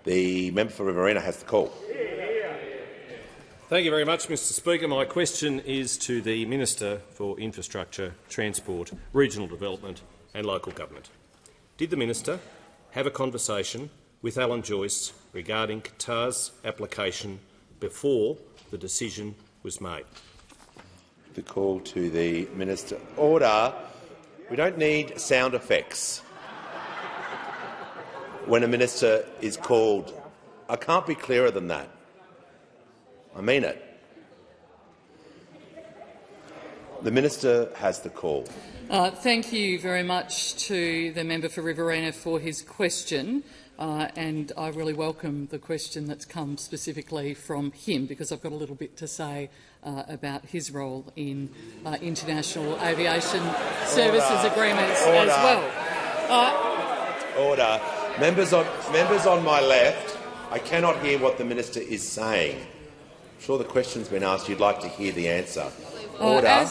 The member for Riverina has the call. Thank you very much, Mr Speaker. My question is to the Minister for Infrastructure, Transport, Regional Development and Local Government. Did the Minister have a conversation with Alan Joyce regarding Qatar's application before the decision was made? The call to the Minister. Order. We don't need sound effects when a minister is called. I can't be clearer than that. I mean it. The Minister has the call. Thank you very much to the member for Riverina for his question, and I really welcome the question that's come specifically from him, because I've got a little bit to say about his role in international aviation services agreements as well. Order. Members on my left, I cannot hear what the Minister is saying. I'm sure the question's been asked. You'd like to hear the answer. Order.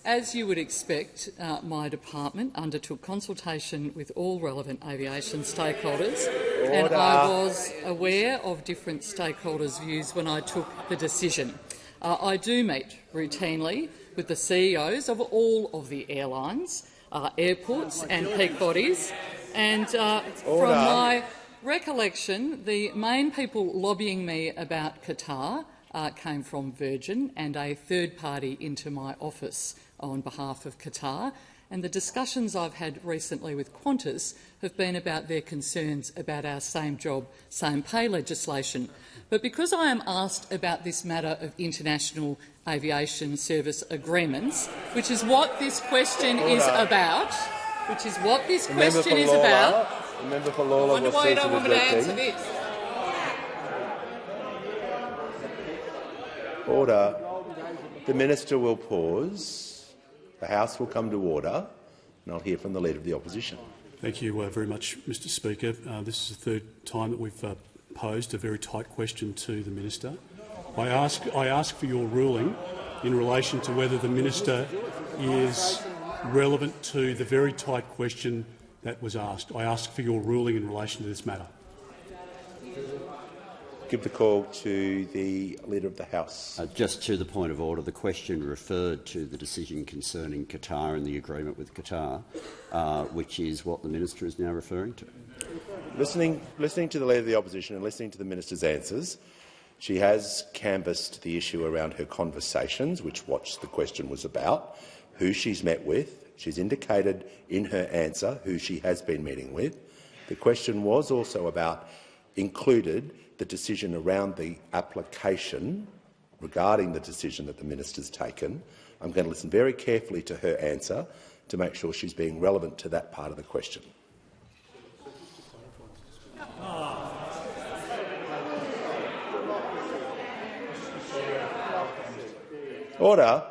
As you would expect, my department undertook consultation with all relevant aviation stakeholders, and I was aware of different stakeholders' views when I took the decision. I do meet routinely with the CEOs of all of the airlines, airports and peak bodies, and from my recollection, the main people lobbying me about Qatar came from Virgin and a third party into my office on behalf of Qatar, and the discussions I've had recently with Qantas have been about their concerns about our same job, same pay legislation. But because I am asked about this matter of international aviation service agreements, which is what this question is about, The member for Lawler will see to the directing. Order. The Minister will pause. The House will come to order, and I'll hear from the Leader of the Opposition. Thank you very much, Mr Speaker. This is the third time that we've posed a very tight question to the Minister. I ask for your ruling in relation to whether the Minister is relevant to the very tight question that was asked. I ask for your ruling in relation to this matter. Give the call to the Leader of the House. Just to the point of order, the question referred to the decision concerning Qatar and the agreement with Qatar, which is what the Minister is now referring to. Listening to the Leader of the Opposition and listening to the Minister's answers, she has canvassed the issue around her conversations, which what the question was about, who she's met with. She's indicated in her answer who she has been meeting with. The question was also included the decision around the application regarding the decision that the Minister's taken. I'm going to listen very carefully to her answer to make sure she's being relevant to that part of the question. Order.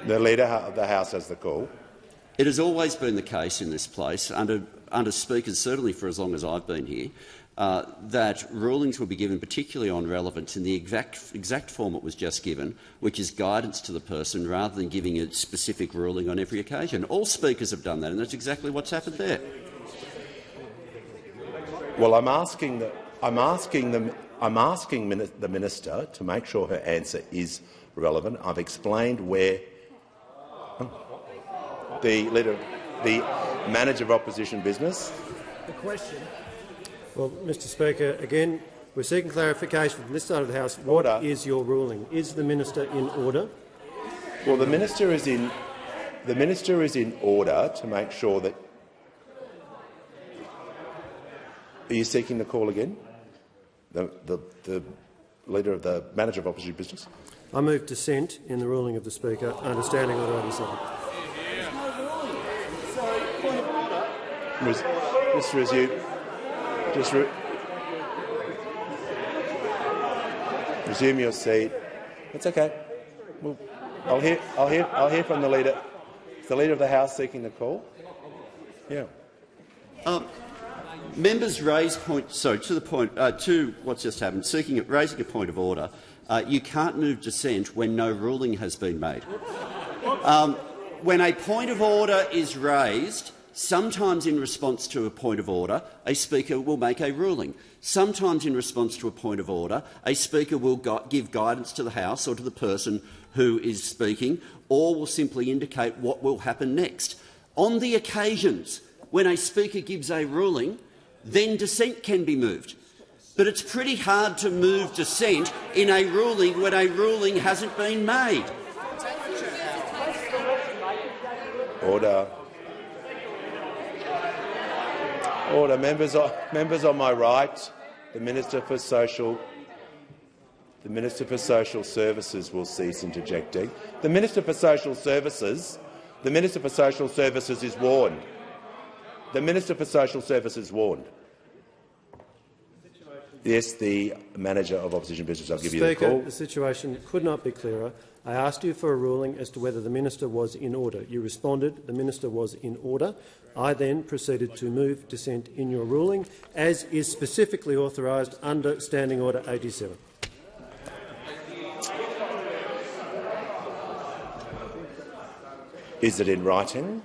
The Leader of the House has the call. It has always been the case in this place, under Speakers, certainly for as long as I've been here, that rulings will be given particularly on relevance in the exact form it was just given, which is guidance to the person rather than giving a specific ruling on every occasion. All Speakers have done that, and that's exactly what's happened there. Well, I'm asking the Minister to make sure her answer is relevant. I've explained where the Manager of Opposition Business. The question. Well, Mr Speaker, again, we're seeking clarification from this side of the House. What is your ruling? Is the Minister in order? Well, the Minister is in order to make sure that. Are you seeking the call again? The Leader of the Manager of Opposition Business. I move dissent in the ruling of the Speaker, understanding what I decided. Just resume. Resume your seat. It's okay. Well, I'll hear from the Leader. Is the Leader of the House seeking the call? Yeah. Members raise to what's just happened, raising a point of order. You can't move dissent when no ruling has been made. When a point of order is raised, sometimes in response to a point of order, a speaker will make a ruling. Sometimes in response to a point of order, a speaker will give guidance to the House or to the person who is speaking, or will simply indicate what will happen next. On the occasions when a speaker gives a ruling, then dissent can be moved. But it's pretty hard to move dissent in a ruling when a ruling hasn't been made. Order. Order. Members on my right, the Minister for Social Services will cease interjecting. The Minister for Social Services is warned. The Minister for Social Services warned. Yes, the Manager of Opposition Business. I'll give you the call. Speaker, the situation could not be clearer. I asked you for a ruling as to whether the minister was in order. You responded the minister was in order. I then proceeded to move dissent in your ruling, as is specifically authorised under Standing Order 87. Is it in writing?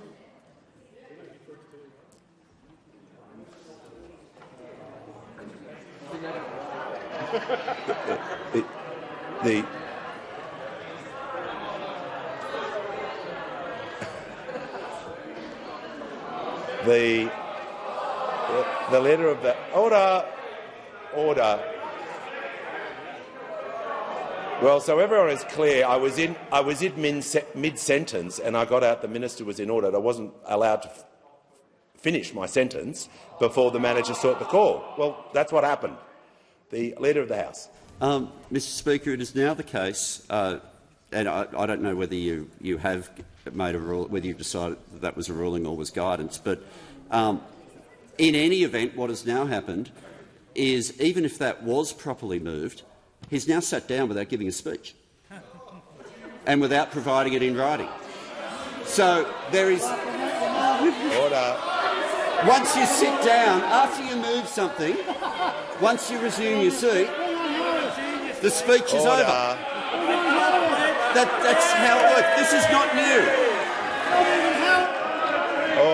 The letter of the order. Well, so everyone is clear. I was in mid-sentence, and I got out. The minister was in order. I wasn't allowed to finish my sentence before the manager sought the call. Well, that's what happened. The Leader of the House. Mr. Speaker, it is now the case, and I don't know whether you have made a rule, whether you've decided that was a ruling or was guidance, but in any event, what has now happened is, even if that was properly moved, he's now sat down without giving a speech and without providing it in writing. So there is. Order. Once you sit down, after you move something, once you resume your seat, the speech is over. That's how it works. This is not new.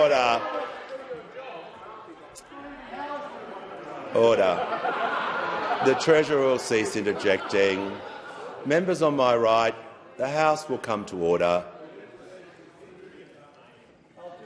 Order. Order. The Treasurer will cease interjecting. Members on my right, the House will come to order.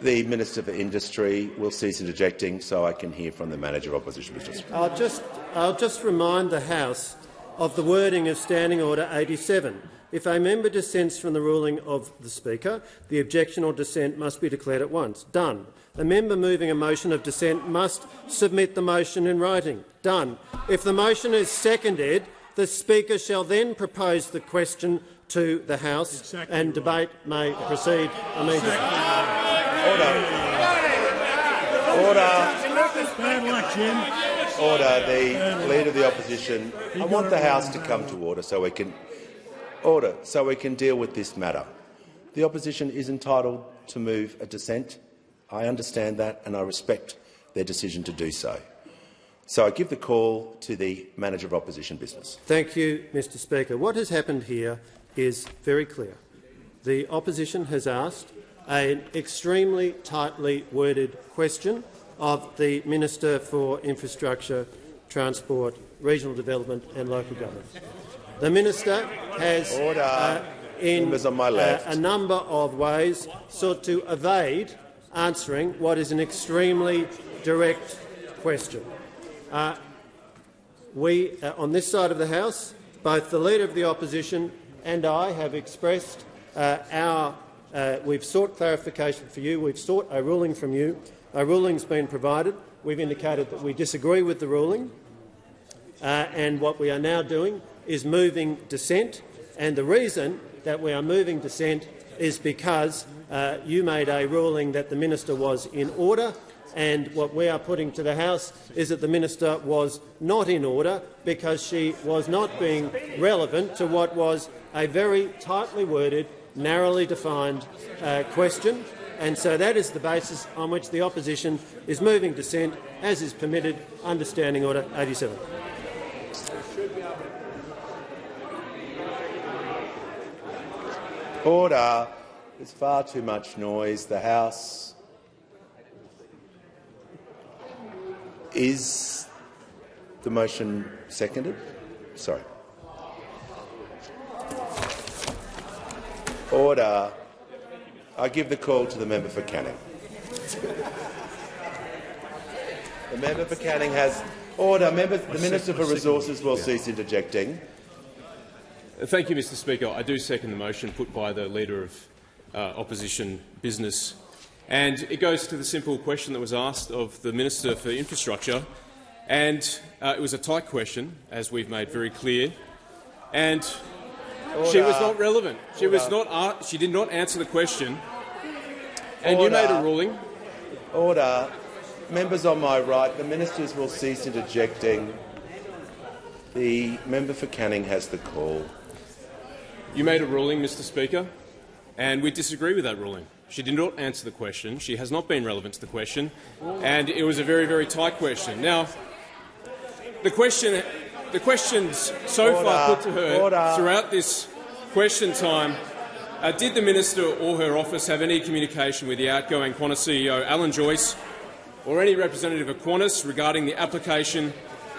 The Minister for Industry will cease interjecting so I can hear from the Manager of Opposition Business. I'll just remind the House of the wording of Standing Order 87. If a member dissents from the ruling of the Speaker, the objection or dissent must be declared at once. Done. A member moving a motion of dissent must submit the motion in writing. Done. If the motion is seconded, the Speaker shall then propose the question to the House and debate may proceed immediately. Order. Order. The Leader of the Opposition. I want the House to come to order so we can deal with this matter. The Opposition is entitled to move a dissent. I understand that, and I respect their decision to do so. So I give the call to the Manager of Opposition Business. Thank you, Mr. Speaker. What has happened here is very clear. The Opposition has asked an extremely tightly worded question of the Minister for Infrastructure, Transport, Regional Development and Local Government. The Minister has, in a number of ways, sought to evade answering what is an extremely direct question. We, on this side of the House, both the Leader of the Opposition and I have expressed we've sought clarification for you. We've sought a ruling from you. A ruling's been provided. We've indicated that we disagree with the ruling, and what we are now doing is moving dissent. And the reason that we are moving dissent is because you made a ruling that the minister was in order, and what we are putting to the House is that the minister was not in order because she was not being relevant to what was a very tightly worded, narrowly defined question, and so that is the basis on which the opposition is moving dissent, as is permitted under Standing Order 87. Order. There's far too much noise. The House is the motion seconded? Sorry. Order. I give the call to the member for Canning. The member for Canning has order. The Minister for Resources will cease interjecting. Thank you, Mr Speaker. I do second the motion put by the Leader of Opposition Business. And it goes to the simple question that was asked of the Minister for Infrastructure. And it was a tight question, as we've made very clear. And she was not relevant. She did not answer the question. And you made a ruling. Order. Members on my right, the ministers will cease interjecting. The member for Canning has the call. You made a ruling, Mr Speaker, and we disagree with that ruling. She did not answer the question. She has not been relevant to the question, and it was a very, very tight question. Now, the questions so far put to her throughout this question time, did the minister or her office have any communication with the outgoing Qantas CEO, Alan Joyce, or any representative of Qantas regarding the application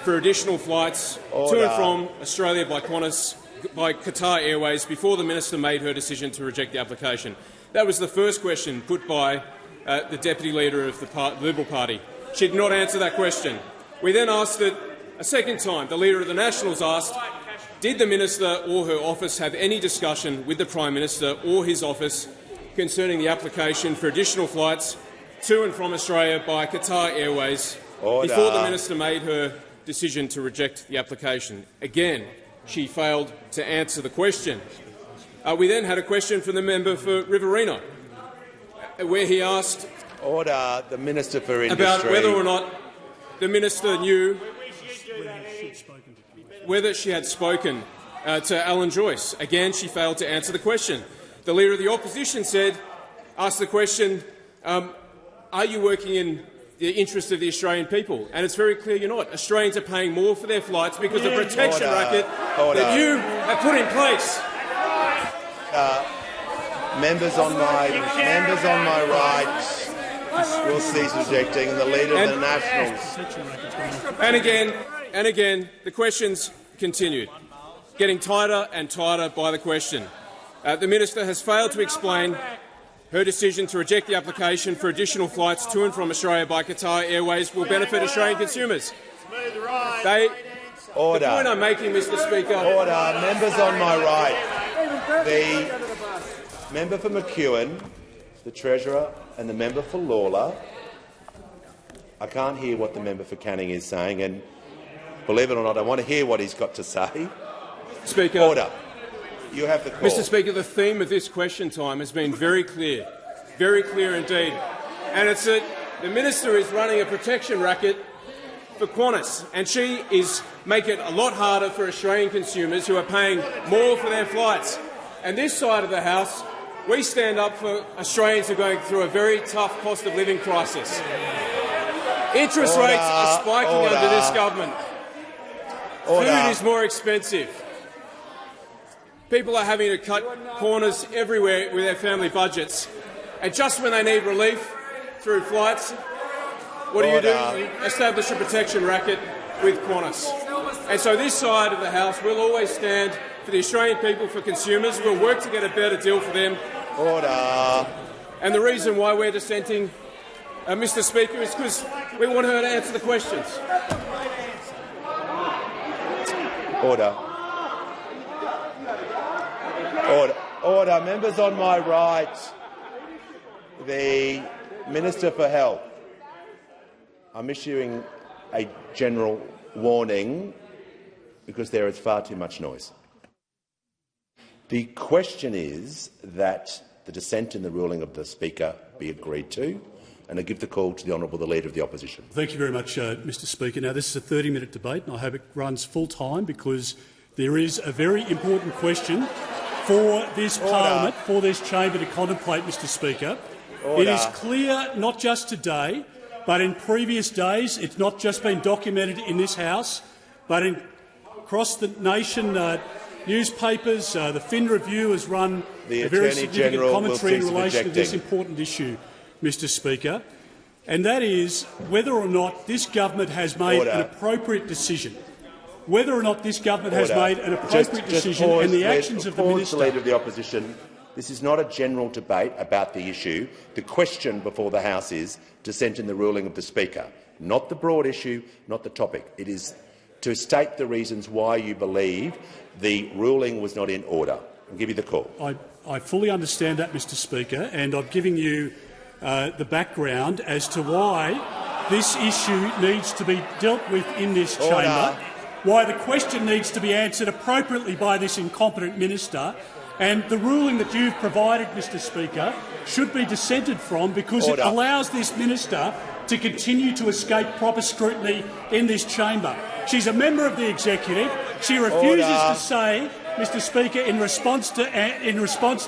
for additional flights to and from Australia by Qantas by Qatar Airways before the minister made her decision to reject the application? That was the first question put by the Deputy Leader of the Liberal Party. She did not answer that question. We then asked it a second time. The Leader of the Nationals asked, did the minister or her office have any discussion with the Prime Minister or his office concerning the application for additional flights to and from Australia by Qatar Airways before the minister made her decision to reject the application? Again, she failed to answer the question. We then had a question from the member for Riverina, where he asked the Minister for Industry about whether or not the minister knew whether she had spoken to Alan Joyce. Again, she failed to answer the question. The Leader of the Opposition asked the question, are you working in the interest of the Australian people? And it's very clear you're not. Australians are paying more for their flights because of the protection racket that you have put in place. Members on my right will cease rejecting, and the Leader of the Nationals. And again, the questions continued, getting tighter and tighter by the question. The minister has failed to explain her decision to reject the application for additional flights to and from Australia by Qatar Airways will benefit Australian consumers. The point I'm making, Mr Speaker— Order. Members on my right. The member for McEwen, the Treasurer, and the member for Lawler. I can't hear what the member for Canning is saying, and believe it or not, I want to hear what he's got to say. Speaker. Order. You have the call. Mr Speaker, the theme of this question time has been very clear indeed. And it's that the minister is running a protection racket for Qantas, and she is making it a lot harder for Australian consumers who are paying more for their flights. And this side of the House, we stand up for Australians who are going through a very tough cost of living crisis. Interest rates are spiking under this government. Food is more expensive. People are having to cut corners everywhere with their family budgets. And just when they need relief through flights, what do? You establish a protection racket with Qantas. And so this side of the House will always stand for the Australian people, for consumers. We'll work to get a better deal for them. And the reason why we're dissenting, Mr Speaker, is because we want her to answer the questions. Order. Members on my right. The Minister for Health. I'm issuing a general warning because there is far too much noise. The question is that the dissent in the ruling of the Speaker be agreed to, and I give the call to the Honourable the Leader of the Opposition. Thank you very much, Mr Speaker. Now, this is a 30-minute debate, and I hope it runs full time because there is a very important question for this parliament, for this chamber to contemplate, Mr Speaker. Order. It is clear, not just today, but in previous days. It's not just been documented in this House, but across the nation. Newspapers, the Fin Review has run a very significant commentary in relation to this important issue, Mr Speaker, and that is whether or not this government has made an appropriate decision. Whether or not this government has made an appropriate decision and the actions of the minister. The Leader of the Opposition. This is not a general debate about the issue. The question before the House is dissent in the ruling of the Speaker, not the broad issue, not the topic. It is to state the reasons why you believe the ruling was not in order. I'll give you the call. I fully understand that, Mr Speaker, and I'm giving you the background as to why this issue needs to be dealt with in this chamber, why the question needs to be answered appropriately by this incompetent minister, and the ruling that you've provided, Mr Speaker, should be dissented from because it allows this minister to continue to escape proper scrutiny in this chamber. She's a member of the executive. She refuses to say, Mr Speaker, in response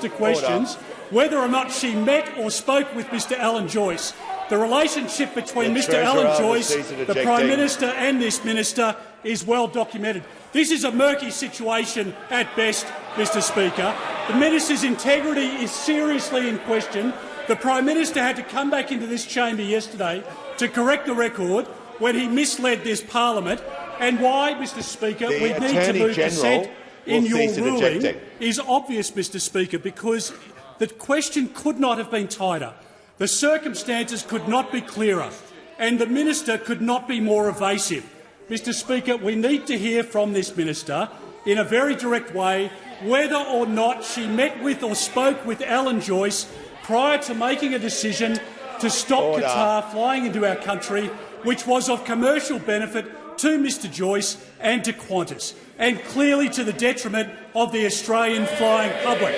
to questions, whether or not she met or spoke with Mr Alan Joyce. The relationship between Mr Alan Joyce, the Prime Minister and this minister is well documented. This is a murky situation at best, Mr Speaker. The minister's integrity is seriously in question. The Prime Minister had to come back into this chamber yesterday to correct the record when he misled this parliament. And why, Mr Speaker, we need to move dissent in your ruling is obvious, Mr Speaker, because the question could not have been tighter. The circumstances could not be clearer, and the minister could not be more evasive. Mr Speaker, we need to hear from this minister in a very direct way whether or not she met with or spoke with Alan Joyce prior to making a decision to stop Qatar flying into our country, which was of commercial benefit to Mr Joyce and to Qantas, and clearly to the detriment of the Australian flying public.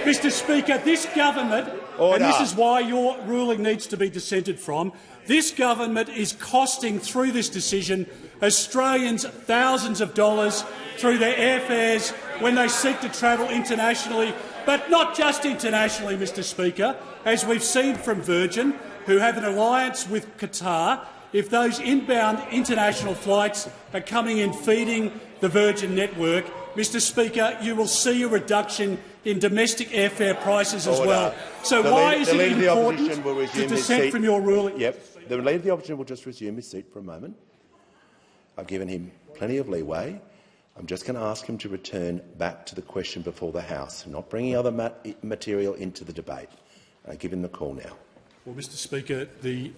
Mr Speaker, this government, and this is why your ruling needs to be dissented from, this government is costing, through this decision, Australians thousands of dollars through their airfares when they seek to travel internationally, but not just internationally, Mr Speaker, as we've seen from Virgin, who have an alliance with Qatar. If those inbound international flights are coming in feeding the Virgin network, Mr Speaker, you will see a reduction in domestic airfare prices as well. So why is it important to dissent from your ruling? Yep. The Leader of the Opposition will just resume his seat for a moment. I've given him plenty of leeway. I'm just going to ask him to return back to the question before the House, not bringing other material into the debate. I give him the call now. Well, Mr Speaker, the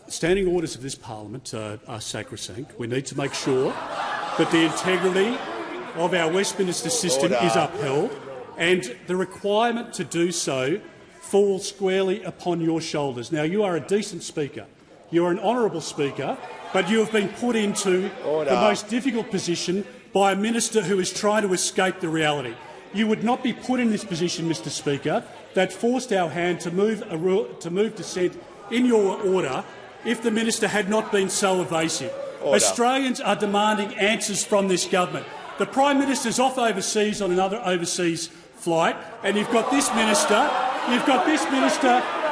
standing orders of this parliament are sacrosanct. We need to make sure that the integrity of our Westminster system is upheld, and the requirement to do so falls squarely upon your shoulders. Now, you are a decent speaker. You are an honourable speaker, but you have been put into the most difficult position by a minister who is trying to escape the reality. You would not be put in this position, Mr Speaker, that forced our hand to move dissent in your order if the minister had not been so evasive. Australians are demanding answers from this government. The Prime Minister's off overseas on another overseas flight, and you've got this minister,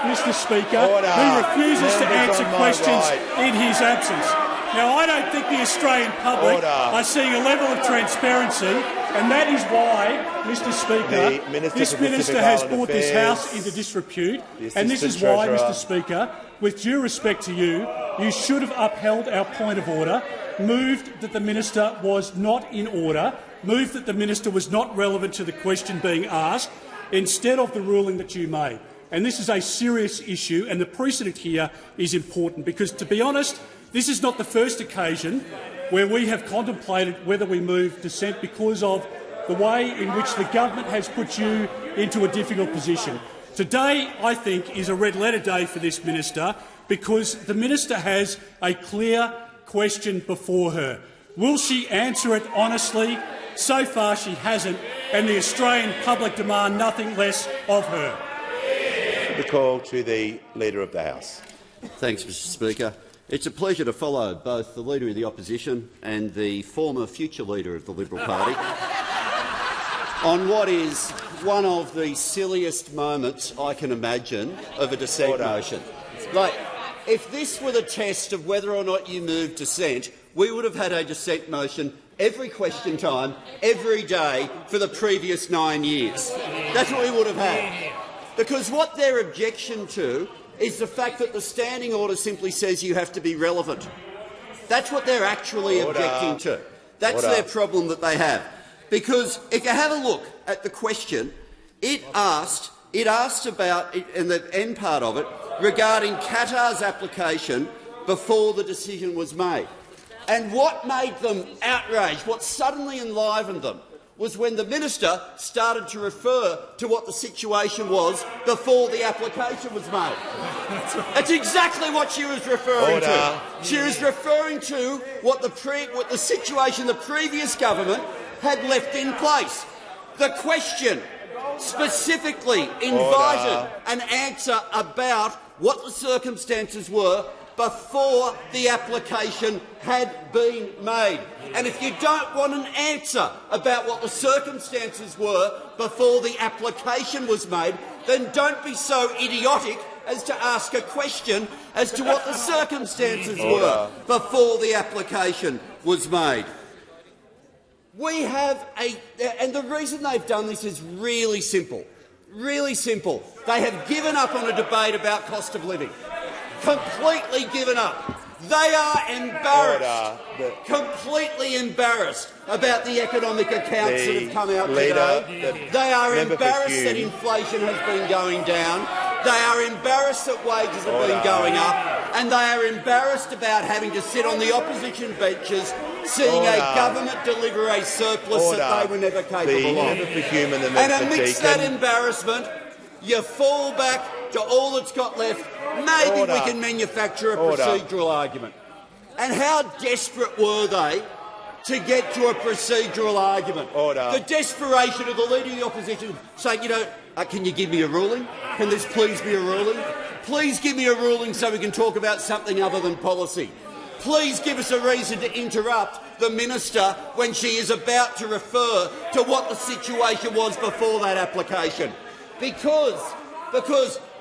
Mr Speaker, who refuses to answer questions in his absence. Now, I don't think the Australian public are seeing a level of transparency, and that is why, Mr Speaker, this minister has brought this House into disrepute, and this is why, Mr Speaker, with due respect to you, you should have upheld our point of order, moved that the minister was not in order, moved that the minister was not relevant to the question being asked, instead of the ruling that you made. And this is a serious issue, and the precedent here is important because, to be honest, this is not the first occasion where we have contemplated whether we move dissent because of the way in which the government has put you into a difficult position. Today, I think, is a red-letter day for this minister because the minister has a clear question before her. Will she answer it honestly? So far she hasn't, and the Australian public demand nothing less of her. The call to the Leader of the House. Thanks, Mr Speaker. It's a pleasure to follow both the Leader of the Opposition and the former future Leader of the Liberal Party on what is one of the silliest moments I can imagine of a dissent motion. Like, if this were the test of whether or not you moved dissent, we would have had a dissent motion every question time, every day for the previous 9 years. That's what we would have had. Because what their objection to is the fact that the standing order simply says you have to be relevant. That's what they're actually objecting to. That's their problem that they have. Because if you have a look at the question, it asked about, in the end part of it, regarding Qatar's application before the decision was made. And what made them outraged, what suddenly enlivened them, was when the minister started to refer to what the situation was before the application was made. That's exactly what she was referring to. She was referring to what the situation the previous government had left in place. The question specifically invited an answer about what the circumstances were before the application had been made. And if you don't want an answer about what the circumstances were before the application was made, then don't be so idiotic as to ask a question as to what the circumstances were before the application was made. We have and the reason they've done this is really simple. Really simple. They have given up on a debate about cost of living. Completely given up. They are embarrassed, completely embarrassed about the economic accounts that have come out today. They are embarrassed that inflation has been going down. They are embarrassed that wages have been going up. And they are embarrassed about having to sit on the opposition benches seeing a government deliver a surplus that they were never capable of. And amidst that embarrassment, you fall back to all that's got left. Maybe we can manufacture a procedural argument. And how desperate were they to get to a procedural argument? The desperation of the Leader of the Opposition saying, can you give me a ruling? Can this please be a ruling? Please give me a ruling so we can talk about something other than policy. Please give us a reason to interrupt the minister when she is about to refer to what the situation was before that application. Because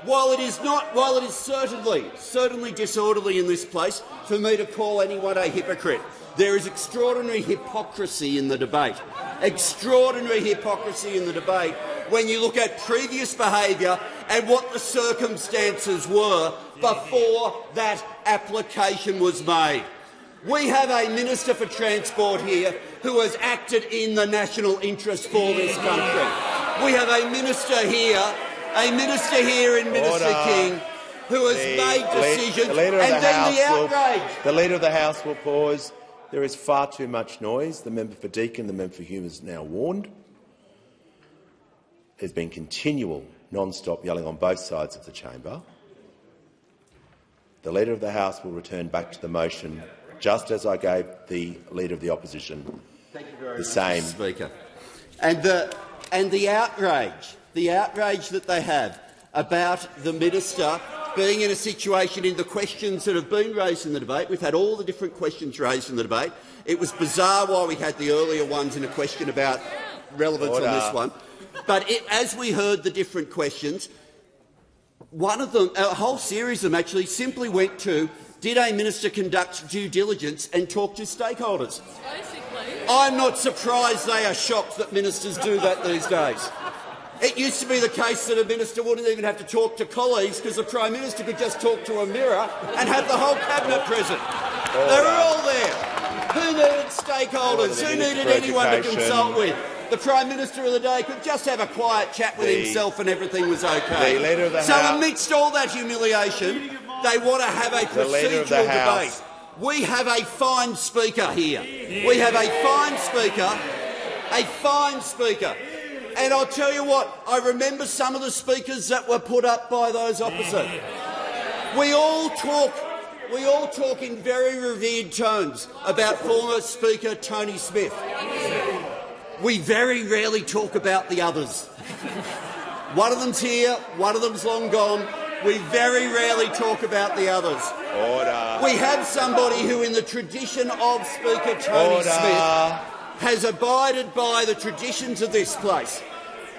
while it is certainly disorderly in this place for me to call anyone a hypocrite, there is extraordinary hypocrisy in the debate. Extraordinary hypocrisy in the debate when you look at previous behaviour and what the circumstances were before that application was made. We have a Minister for Transport here who has acted in the national interest for this country. We have a Minister here in Minister King who has made decisions, and then the outrage. The Leader of the House will pause. There is far too much noise. The member for Deakin, the member for Hume is now warned. There's been continual non-stop yelling on both sides of the chamber. The Leader of the House will return back to the motion, just as I gave the Leader of the Opposition the same. Speaker. And the outrage that they have about the minister being in a situation in the questions that have been raised in the debate. We've had all the different questions raised in the debate. It was bizarre why we had the earlier ones in a question about relevance on this one. But as we heard the different questions, one of them, a whole series of them actually, simply went to, did a minister conduct due diligence and talk to stakeholders? I'm not surprised they are shocked that ministers do that these days. It used to be the case that a minister wouldn't even have to talk to colleagues because the Prime Minister could just talk to a mirror and have the whole cabinet present. They were all there. Who needed stakeholders? Who needed anyone to consult with? The Prime Minister of the day could just have a quiet chat with himself and everything was okay. So amidst all that humiliation, they want to have a procedural debate. We have a fine speaker here. We have a fine speaker. And I'll tell you what, I remember some of the speakers that were put up by those opposite. We all talk in very revered tones about former Speaker Tony Smith. We very rarely talk about the others. One of them's here, one of them's long gone. We very rarely talk about the others. We have somebody who, in the tradition of Speaker Tony Smith, has abided by the traditions of this place.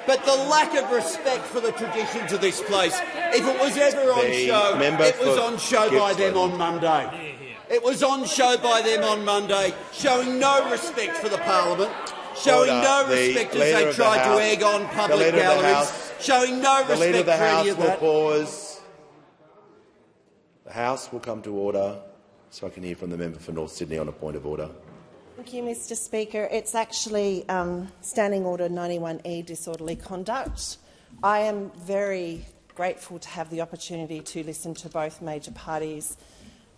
But the lack of respect for the traditions of this place, if it was ever on show, it was on show by them on Monday. It was on show by them on Monday, showing no respect for the parliament, showing no respect as they tried to egg on public galleries, showing no respect for any of that. The House will come to order, so I can hear from the member for North Sydney on a point of order. Thank you, Mr Speaker. It's actually Standing Order 91E, disorderly conduct. I am very grateful to have the opportunity to listen to both major parties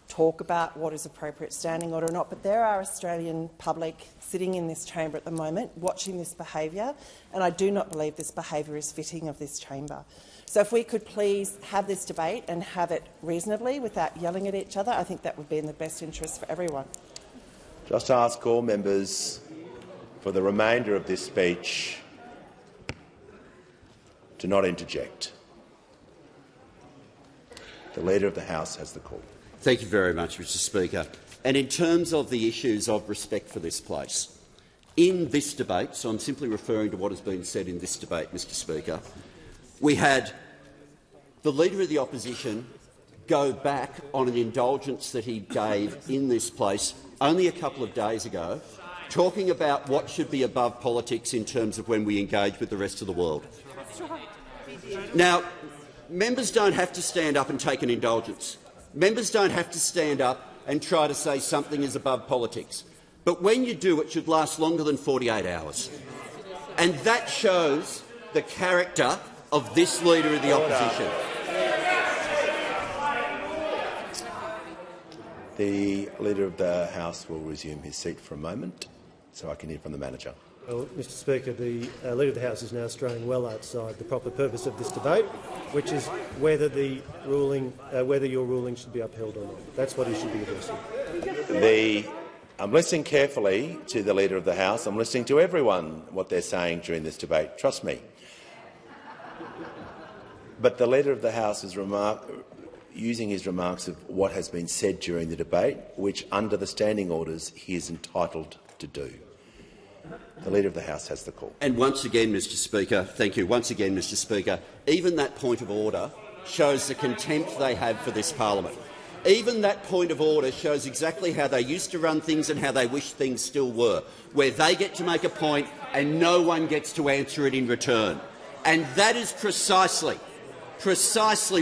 talk about what is appropriate standing order or not, but there are Australian public sitting in this chamber at the moment watching this behaviour, and I do not believe this behaviour is fitting of this chamber. So if we could please have this debate and have it reasonably without yelling at each other, I think that would be in the best interest for everyone. Just ask all members for the remainder of this speech to not interject. The Leader of the House has the call. Thank you very much, Mr Speaker. And in terms of the issues of respect for this place, in this debate, so I'm simply referring to what has been said in this debate, Mr Speaker, we had the Leader of the Opposition go back on an indulgence that he gave in this place only a couple of days ago, talking about what should be above politics in terms of when we engage with the rest of the world. Now, members don't have to stand up and take an indulgence. Members don't have to stand up and try to say something is above politics. But when you do, it should last longer than 48 hours. And that shows the character of this Leader of the Opposition. The Leader of the House will resume his seat for a moment, so I can hear from the manager. Well, Mr Speaker, the Leader of the House is now straying well outside the proper purpose of this debate, which is whether your ruling should be upheld or not. That's what he should be addressing. I'm listening carefully to the Leader of the House. I'm listening to everyone, what they're saying during this debate. Trust me. But the Leader of the House is using his remarks of what has been said during the debate, which under the standing orders he is entitled to do. The Leader of the House has the call. And once again, Mr Speaker, thank you. Once again, Mr Speaker, even that point of order shows the contempt they have for this parliament. Even that point of order shows exactly how they used to run things and how they wish things still were, where they get to make a point and no one gets to answer it in return. And that is precisely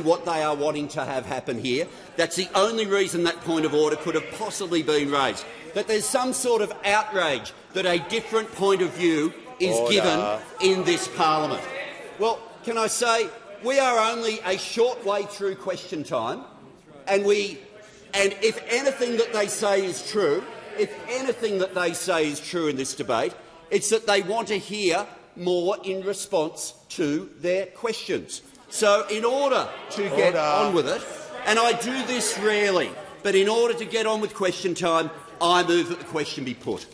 what they are wanting to have happen here. That's the only reason that point of order could have possibly been raised, that there's some sort of outrage that a different point of view is given in this parliament. Well, can I say, we are only a short way through question time, and if anything that they say is true, in this debate, it's that they want to hear more in response to their questions. So in order to get on with it, and I do this rarely, but in order to get on with question time, I move that the question be put.